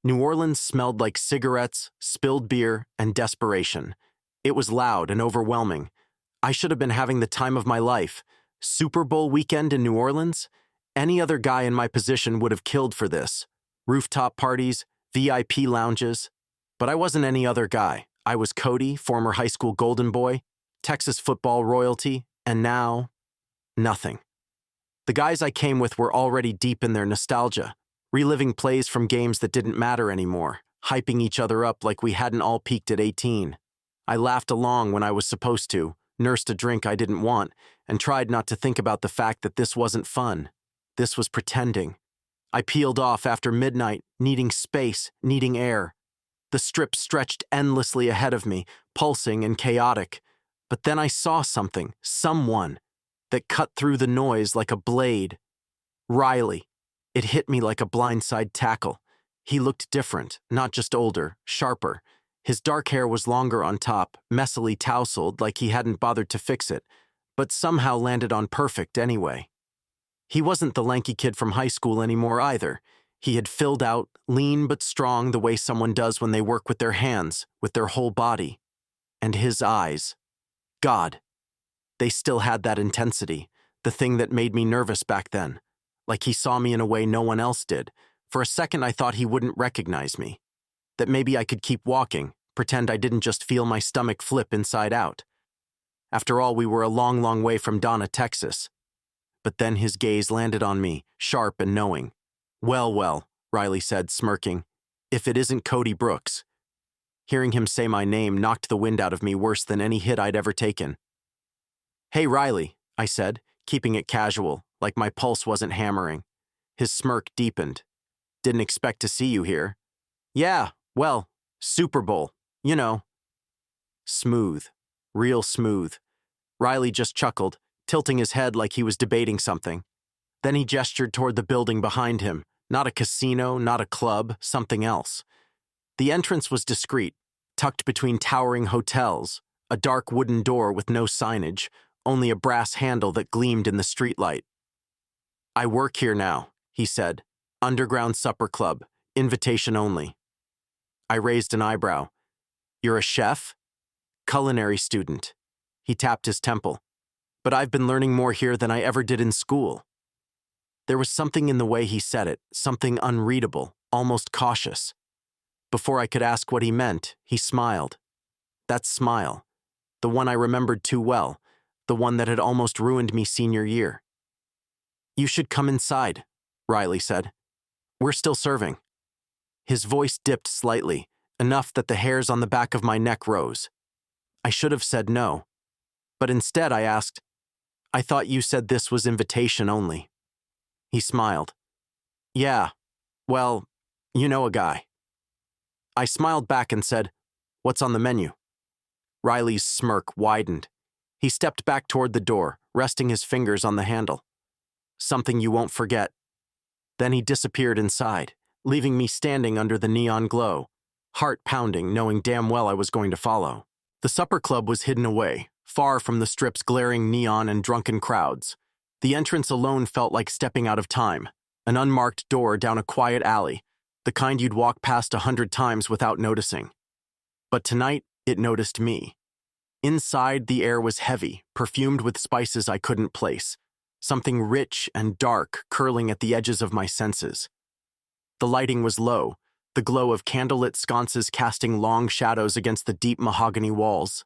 New Orleans smelled like cigarettes, spilled beer, and desperation. It was loud and overwhelming. I should have been having the time of my life. Super Bowl weekend in New Orleans? Any other guy in my position would have killed for this. Rooftop parties, VIP lounges. But I wasn't any other guy. I was Cody, former high school golden boy, Texas football royalty, and now, nothing. The guys I came with were already deep in their nostalgia, reliving plays from games that didn't matter anymore, hyping each other up like we hadn't all peaked at 18. I laughed along when I was supposed to, nursed a drink I didn't want, and tried not to think about the fact that this wasn't fun. This was pretending. I peeled off after midnight, needing space, needing air. The strip stretched endlessly ahead of me, pulsing and chaotic. But then I saw something, someone, that cut through the noise like a blade. Riley. It hit me like a blindside tackle. He looked different, not just older, sharper. His dark hair was longer on top, messily tousled like he hadn't bothered to fix it, but somehow landed on perfect anyway. He wasn't the lanky kid from high school anymore either. He had filled out, lean but strong the way someone does when they work with their hands, with their whole body. And his eyes. God. They still had that intensity, the thing that made me nervous back then. Like he saw me in a way no one else did. For a second I thought he wouldn't recognize me. That maybe I could keep walking, pretend I didn't just feel my stomach flip inside out. After all, we were a long, long way from Donna, Texas. But then his gaze landed on me, sharp and knowing. Well, Riley said, smirking. If it isn't Cody Brooks. Hearing him say my name knocked the wind out of me worse than any hit I'd ever taken. Hey, Riley, I said, keeping it casual, like my pulse wasn't hammering. His smirk deepened. Didn't expect to see you here. Yeah, well, Super Bowl, you know. Smooth. Real smooth. Riley just chuckled, tilting his head like he was debating something. Then he gestured toward the building behind him. Not a casino, not a club, something else. The entrance was discreet, tucked between towering hotels, a dark wooden door with no signage, only a brass handle that gleamed in the streetlight. I work here now, he said. Underground supper club, invitation only. I raised an eyebrow. You're a chef? Culinary student. He tapped his temple. But I've been learning more here than I ever did in school. There was something in the way he said it, something unreadable, almost cautious. Before I could ask what he meant, he smiled. That smile, the one I remembered too well, the one that had almost ruined me senior year. You should come inside, Riley said. We're still serving. His voice dipped slightly, enough that the hairs on the back of my neck rose. I should have said no. But instead I asked, I thought you said this was invitation only. He smiled. Yeah, well, you know a guy. I smiled back and said, what's on the menu? Riley's smirk widened. He stepped back toward the door, resting his fingers on the handle. Something you won't forget. Then he disappeared inside, leaving me standing under the neon glow, heart pounding, knowing damn well I was going to follow. The supper club was hidden away, far from the strip's glaring neon and drunken crowds. The entrance alone felt like stepping out of time, an unmarked door down a quiet alley, the kind you'd walk past 100 times without noticing. But tonight, it noticed me. Inside, the air was heavy, perfumed with spices I couldn't place, something rich and dark curling at the edges of my senses. The lighting was low, the glow of candlelit sconces casting long shadows against the deep mahogany walls.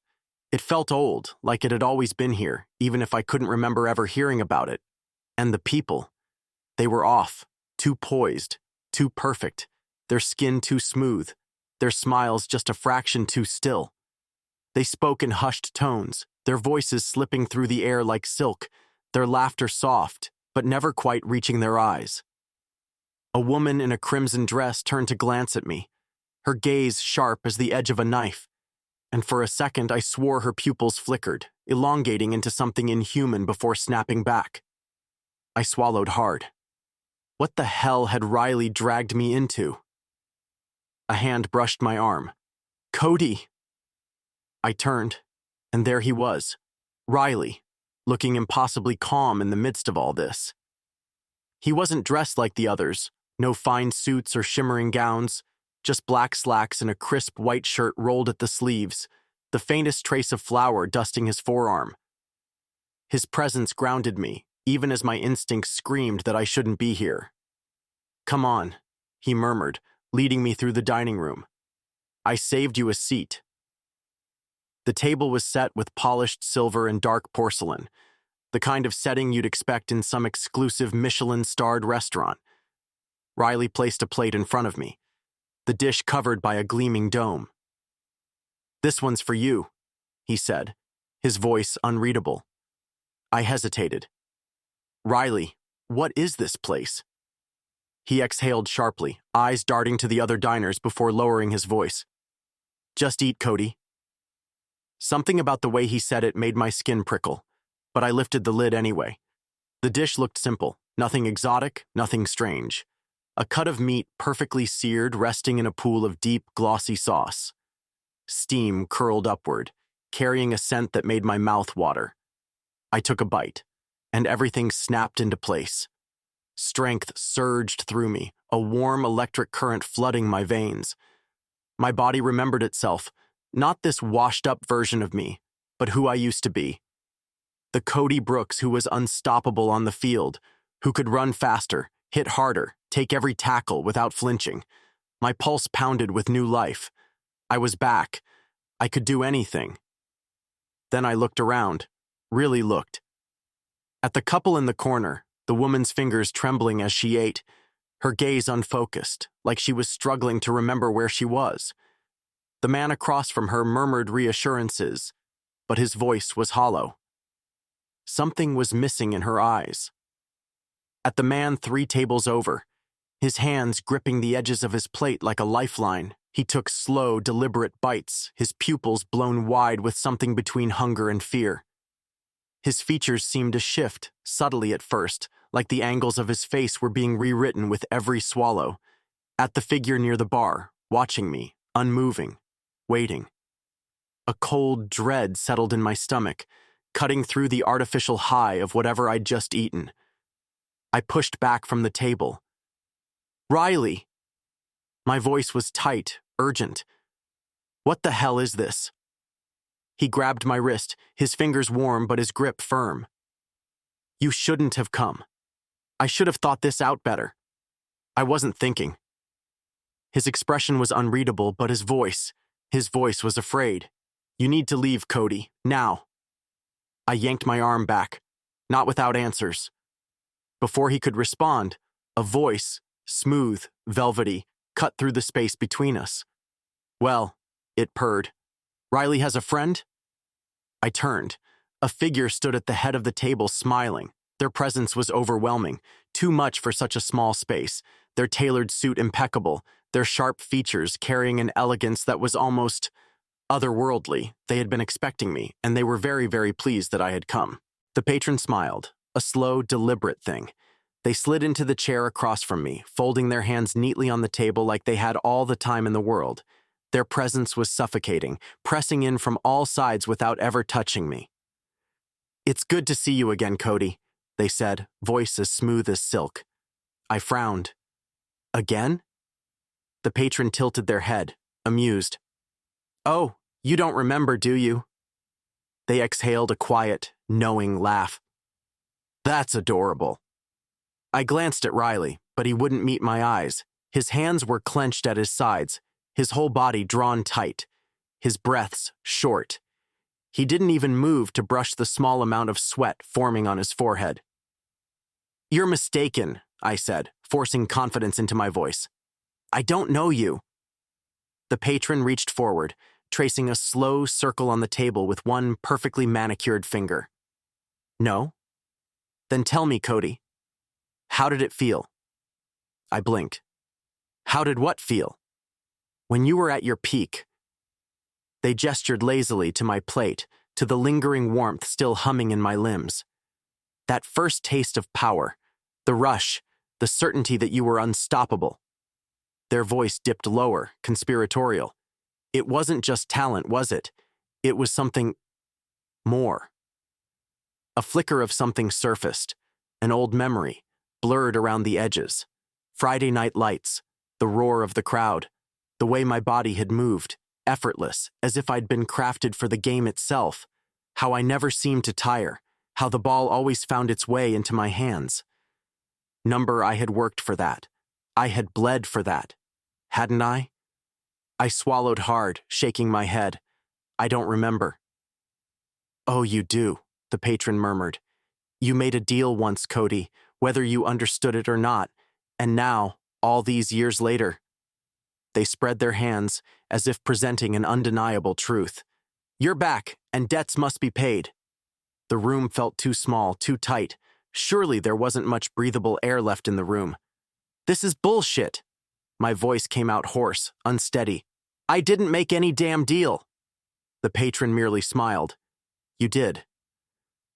It felt old, like it had always been here, even if I couldn't remember ever hearing about it. And the people. They were off, too poised, too perfect, their skin too smooth, their smiles just a fraction too still. They spoke in hushed tones, their voices slipping through the air like silk, their laughter soft, but never quite reaching their eyes. A woman in a crimson dress turned to glance at me, her gaze sharp as the edge of a knife. And for a second I swore her pupils flickered, elongating into something inhuman before snapping back. I swallowed hard. What the hell had Riley dragged me into? A hand brushed my arm. Cody! I turned, and there he was, Riley, looking impossibly calm in the midst of all this. He wasn't dressed like the others, no fine suits or shimmering gowns, just black slacks and a crisp white shirt rolled at the sleeves, the faintest trace of flour dusting his forearm. His presence grounded me, even as my instincts screamed that I shouldn't be here. "Come on," he murmured, leading me through the dining room. "I saved you a seat." The table was set with polished silver and dark porcelain, the kind of setting you'd expect in some exclusive Michelin-starred restaurant. Riley placed a plate in front of me, the dish covered by a gleaming dome. "This one's for you," he said, his voice unreadable. I hesitated. "Riley, what is this place?" He exhaled sharply, eyes darting to the other diners before lowering his voice. "Just eat, Cody." Something about the way he said it made my skin prickle, but I lifted the lid anyway. The dish looked simple, nothing exotic, nothing strange. A cut of meat perfectly seared, resting in a pool of deep, glossy sauce. Steam curled upward, carrying a scent that made my mouth water. I took a bite, and everything snapped into place. Strength surged through me, a warm electric current flooding my veins. My body remembered itself, not this washed-up version of me, but who I used to be. The Cody Brooks who was unstoppable on the field, who could run faster, hit harder, take every tackle without flinching. My pulse pounded with new life. I was back. I could do anything. Then I looked around, really looked. At the couple in the corner, the woman's fingers trembling as she ate, her gaze unfocused, like she was struggling to remember where she was. The man across from her murmured reassurances, but his voice was hollow. Something was missing in her eyes. At the man 3 tables over, his hands gripping the edges of his plate like a lifeline, he took slow, deliberate bites, his pupils blown wide with something between hunger and fear. His features seemed to shift, subtly at first, like the angles of his face were being rewritten with every swallow. At the figure near the bar, watching me, unmoving, waiting. A cold dread settled in my stomach, cutting through the artificial high of whatever I'd just eaten. I pushed back from the table. "Riley!" My voice was tight, urgent. "What the hell is this?" He grabbed my wrist, his fingers warm but his grip firm. "You shouldn't have come. I should have thought this out better." I wasn't thinking. His expression was unreadable, but his voice was afraid. "You need to leave, Cody, now." I yanked my arm back, not without answers. Before he could respond, a voice, smooth, velvety, cut through the space between us. "Well," it purred, "Riley has a friend?" I turned. A figure stood at the head of the table smiling. Their presence was overwhelming, too much for such a small space, their tailored suit impeccable, their sharp features carrying an elegance that was almost otherworldly. They had been expecting me, and they were very, very pleased that I had come. The patron smiled, a slow, deliberate thing. They slid into the chair across from me, folding their hands neatly on the table like they had all the time in the world. Their presence was suffocating, pressing in from all sides without ever touching me. "It's good to see you again, Cody," they said, voice as smooth as silk. I frowned. "Again?" The patron tilted their head, amused. "Oh, you don't remember, do you?" They exhaled a quiet, knowing laugh. "That's adorable." I glanced at Riley, but he wouldn't meet my eyes. His hands were clenched at his sides, his whole body drawn tight, his breaths short. He didn't even move to brush the small amount of sweat forming on his forehead. "You're mistaken," I said, forcing confidence into my voice. "I don't know you." The patron reached forward, tracing a slow circle on the table with one perfectly manicured finger. "No?" "Then tell me, Cody. How did it feel?" I blinked. "How did what feel?" "When you were at your peak." They gestured lazily to my plate, to the lingering warmth still humming in my limbs. That first taste of power, the rush, the certainty that you were unstoppable. Their voice dipped lower, conspiratorial. It wasn't just talent, was it? It was something more. A flicker of something surfaced, an old memory, blurred around the edges. Friday night lights, the roar of the crowd, The way my body had moved, effortless, as if I'd been crafted for the game itself. How I never seemed to tire. How the ball always found its way into my hands. Number, I had worked for that. I had bled for that. Hadn't I? I swallowed hard, shaking my head. I don't remember. Oh, you do, the patron murmured. You made a deal once, Cody, whether you understood it or not, and now, all these years later. They spread their hands as if presenting an undeniable truth. You're back, and debts must be paid. The room felt too small, too tight. Surely there wasn't much breathable air left in the room. This is bullshit. My voice came out hoarse, unsteady. I didn't make any damn deal. The patron merely smiled. You did.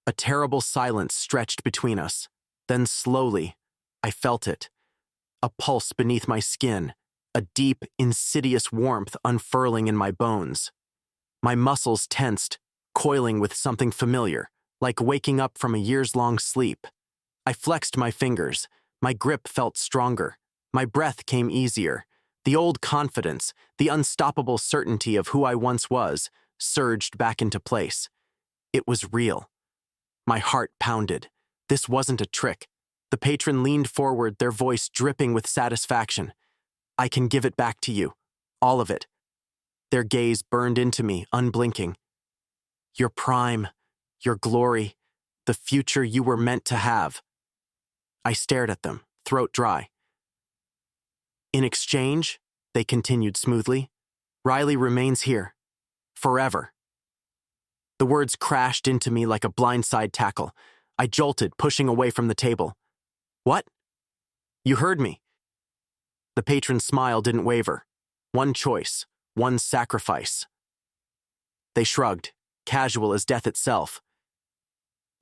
A terrible silence stretched between us. Then slowly, I felt it. A pulse beneath my skin, a deep, insidious warmth unfurling in my bones. My muscles tensed, coiling with something familiar, like waking up from a years-long sleep. I flexed my fingers. My grip felt stronger. My breath came easier. The old confidence, the unstoppable certainty of who I once was, surged back into place. It was real. My heart pounded. This wasn't a trick. The patron leaned forward, their voice dripping with satisfaction. I can give it back to you. All of it. Their gaze burned into me, unblinking. Your prime, your glory, the future you were meant to have. I stared at them, throat dry. In exchange, they continued smoothly, Riley remains here. Forever. The words crashed into me like a blindside tackle. I jolted, pushing away from the table. What? You heard me. The patron's smile didn't waver. One choice, one sacrifice. They shrugged, casual as death itself.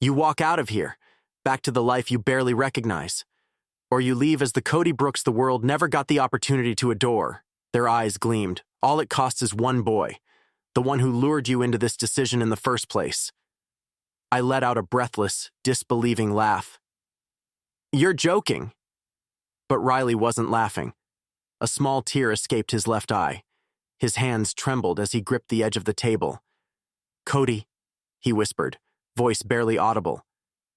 You walk out of here, back to the life you barely recognize. Or you leave as the Cody Brooks the world never got the opportunity to adore. Their eyes gleamed. All it costs is one boy, the one who lured you into this decision in the first place. I let out a breathless, disbelieving laugh. You're joking. But Riley wasn't laughing. A small tear escaped his left eye. His hands trembled as he gripped the edge of the table. Cody, he whispered, voice barely audible.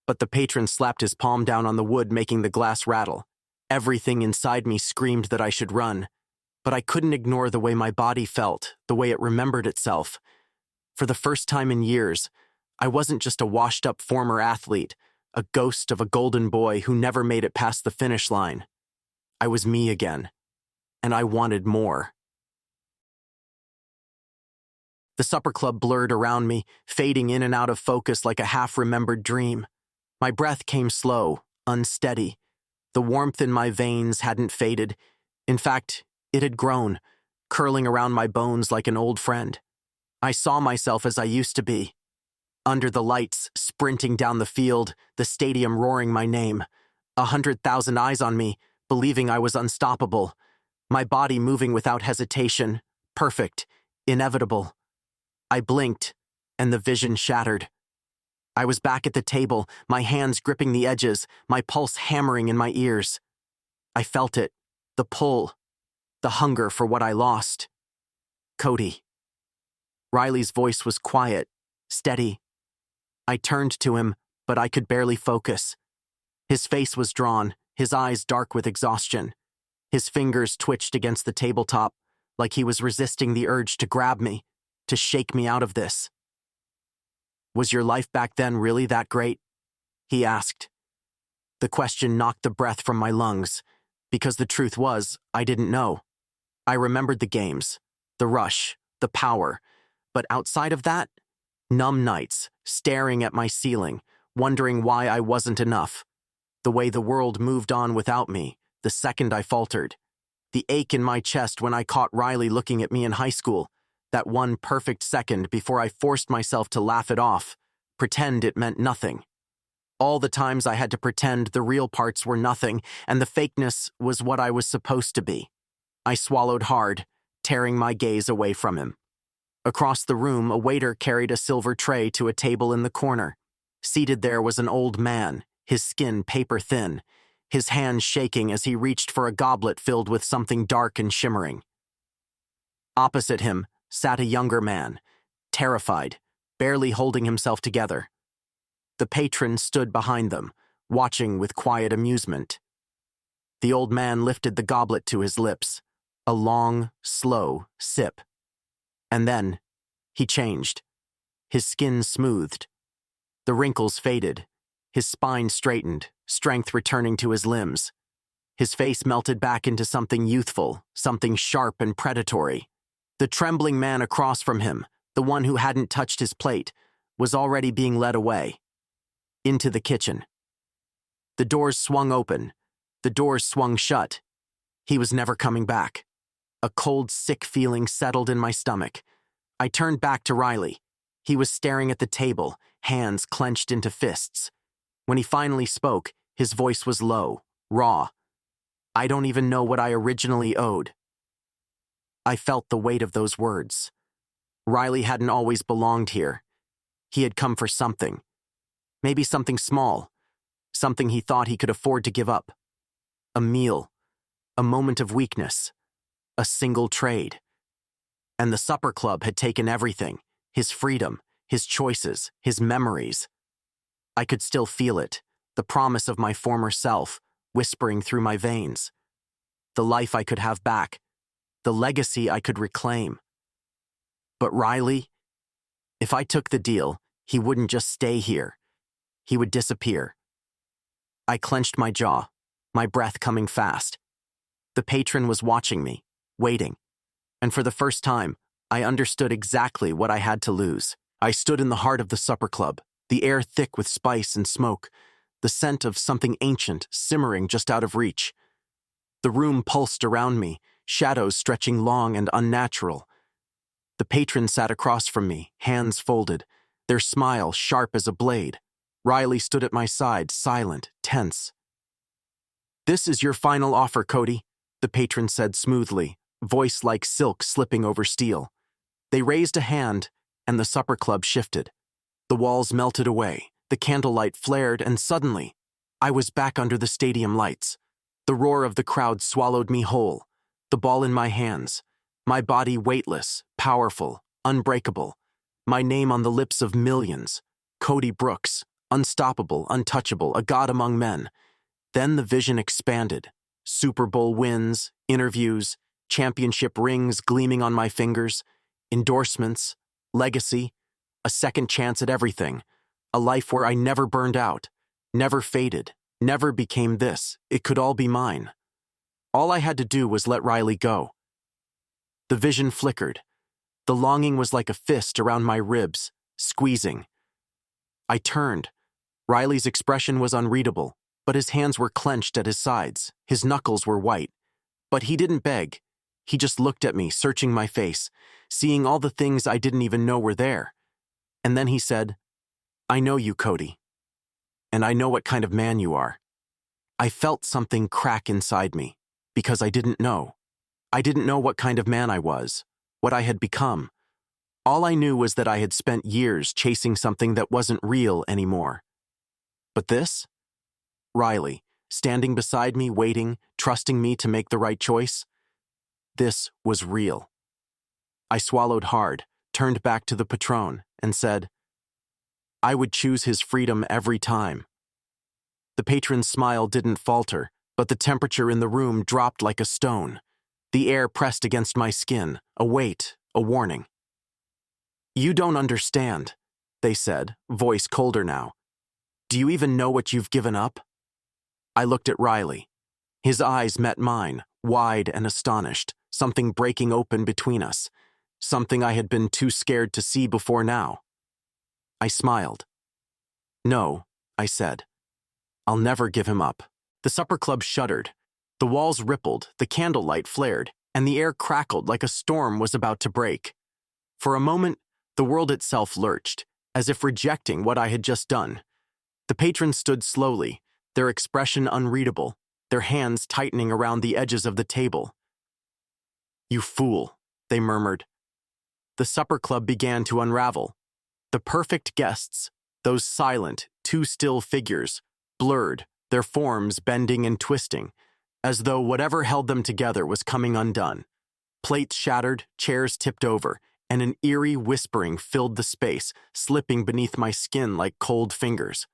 But the patron slapped his palm down on the wood, making the glass rattle. Everything inside me screamed that I should run. But I couldn't ignore the way my body felt, the way it remembered itself. For the first time in years, I wasn't just a washed-up former athlete, a ghost of a golden boy who never made it past the finish line. I was me again, and I wanted more. The supper club blurred around me, fading in and out of focus like a half-remembered dream. My breath came slow, unsteady. The warmth in my veins hadn't faded. In fact, it had grown, curling around my bones like an old friend. I saw myself as I used to be. Under the lights, sprinting down the field, the stadium roaring my name. 100,000 eyes on me, believing I was unstoppable. My body moving without hesitation, perfect, inevitable. I blinked, and the vision shattered. I was back at the table, my hands gripping the edges, my pulse hammering in my ears. I felt it, the pull, the hunger for what I lost. Cody. Riley's voice was quiet, steady. I turned to him, but I could barely focus. His face was drawn, his eyes dark with exhaustion. His fingers twitched against the tabletop, like he was resisting the urge to grab me, to shake me out of this. Was your life back then really that great? He asked. The question knocked the breath from my lungs, because the truth was, I didn't know. I remembered the games, the rush, the power, but outside of that, numb nights, staring at my ceiling, wondering why I wasn't enough. The way the world moved on without me, the second I faltered. The ache in my chest when I caught Riley looking at me in high school, that one perfect second before I forced myself to laugh it off, pretend it meant nothing. All the times I had to pretend the real parts were nothing, and the fakeness was what I was supposed to be. I swallowed hard, tearing my gaze away from him. Across the room, a waiter carried a silver tray to a table in the corner. Seated there was an old man, his skin paper-thin, his hands shaking as he reached for a goblet filled with something dark and shimmering. Opposite him sat a younger man, terrified, barely holding himself together. The patron stood behind them, watching with quiet amusement. The old man lifted the goblet to his lips, a long, slow sip. And then, he changed. His skin smoothed. The wrinkles faded. His spine straightened, strength returning to his limbs. His face melted back into something youthful, something sharp and predatory. The trembling man across from him, the one who hadn't touched his plate, was already being led away. Into the kitchen. The doors swung open. The doors swung shut. He was never coming back. A cold, sick feeling settled in my stomach. I turned back to Riley. He was staring at the table, hands clenched into fists. When he finally spoke, his voice was low, raw. I don't even know what I originally owed. I felt the weight of those words. Riley hadn't always belonged here. He had come for something. Maybe something small. Something he thought he could afford to give up. A meal. A moment of weakness. A single trade. And the supper club had taken everything. His freedom, his choices, his memories. I could still feel it, the promise of my former self, whispering through my veins. The life I could have back, the legacy I could reclaim. But Riley, if I took the deal, he wouldn't just stay here. He would disappear. I clenched my jaw, my breath coming fast. The patron was watching me, waiting. And for the first time, I understood exactly what I had to lose. I stood in the heart of the supper club, the air thick with spice and smoke, the scent of something ancient simmering just out of reach. The room pulsed around me, shadows stretching long and unnatural. The patron sat across from me, hands folded, their smile sharp as a blade. Riley stood at my side, silent, tense. "This is your final offer, Cody," the patron said smoothly, voice like silk slipping over steel. They raised a hand, and the supper club shifted. The walls melted away, the candlelight flared, and suddenly, I was back under the stadium lights. The roar of the crowd swallowed me whole, the ball in my hands, my body weightless, powerful, unbreakable, my name on the lips of millions, Cody Brooks, unstoppable, untouchable, a god among men. Then the vision expanded. Super Bowl wins, interviews, championship rings gleaming on my fingers, endorsements, legacy, a second chance at everything, a life where I never burned out, never faded, never became this. It could all be mine. All I had to do was let Riley go. The vision flickered. The longing was like a fist around my ribs, squeezing. I turned. Riley's expression was unreadable, but his hands were clenched at his sides. His knuckles were white. But he didn't beg. He just looked at me, searching my face, seeing all the things I didn't even know were there. And then he said, "I know you, Cody. And I know what kind of man you are." I felt something crack inside me, because I didn't know. I didn't know what kind of man I was, what I had become. All I knew was that I had spent years chasing something that wasn't real anymore. But this? Riley, standing beside me, waiting, trusting me to make the right choice. This was real. I swallowed hard, turned back to the patron, and said, "I would choose his freedom every time." The patron's smile didn't falter, but the temperature in the room dropped like a stone. The air pressed against my skin, a weight, a warning. "You don't understand," they said, voice colder now. "Do you even know what you've given up?" I looked at Riley. His eyes met mine, wide and astonished, something breaking open between us, something I had been too scared to see before now. I smiled. "No," I said. "I'll never give him up." The supper club shuddered. The walls rippled, the candlelight flared, and the air crackled like a storm was about to break. For a moment, the world itself lurched, as if rejecting what I had just done. The patrons stood slowly, their expression unreadable, their hands tightening around the edges of the table. "You fool," they murmured. The supper club began to unravel. The perfect guests, those silent, too still figures, blurred, their forms bending and twisting, as though whatever held them together was coming undone. Plates shattered, chairs tipped over, and an eerie whispering filled the space, slipping beneath my skin like cold fingers.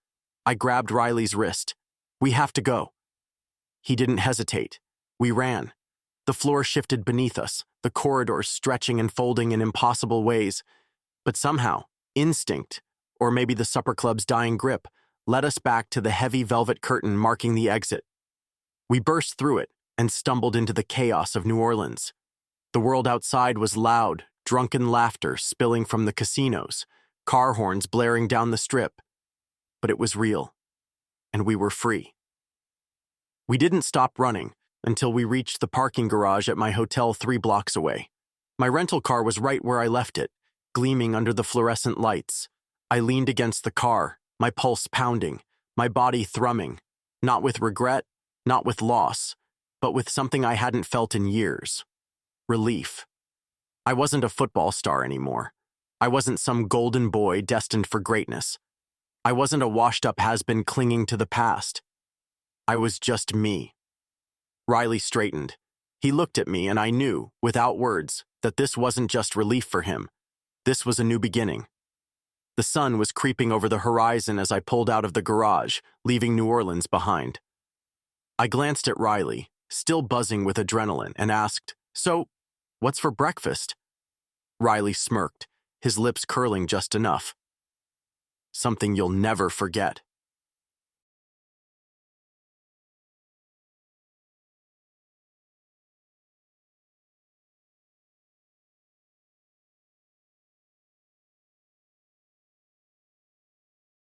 I grabbed Riley's wrist. "We have to go." He didn't hesitate. We ran. The floor shifted beneath us, the corridors stretching and folding in impossible ways. But somehow, instinct, or maybe the supper club's dying grip, led us back to the heavy velvet curtain marking the exit. We burst through it and stumbled into the chaos of New Orleans. The world outside was loud, drunken laughter spilling from the casinos, car horns blaring down the strip. But it was real, and we were free. We didn't stop running until we reached the parking garage at my hotel 3 blocks away. My rental car was right where I left it, gleaming under the fluorescent lights. I leaned against the car, my pulse pounding, my body thrumming, not with regret, not with loss, but with something I hadn't felt in years. Relief. I wasn't a football star anymore. I wasn't some golden boy destined for greatness. I wasn't a washed-up has-been clinging to the past. I was just me. Riley straightened. He looked at me, and I knew, without words, that this wasn't just relief for him. This was a new beginning. The sun was creeping over the horizon as I pulled out of the garage, leaving New Orleans behind. I glanced at Riley, still buzzing with adrenaline, and asked, "So, what's for breakfast?" Riley smirked, his lips curling just enough. "Something you'll never forget."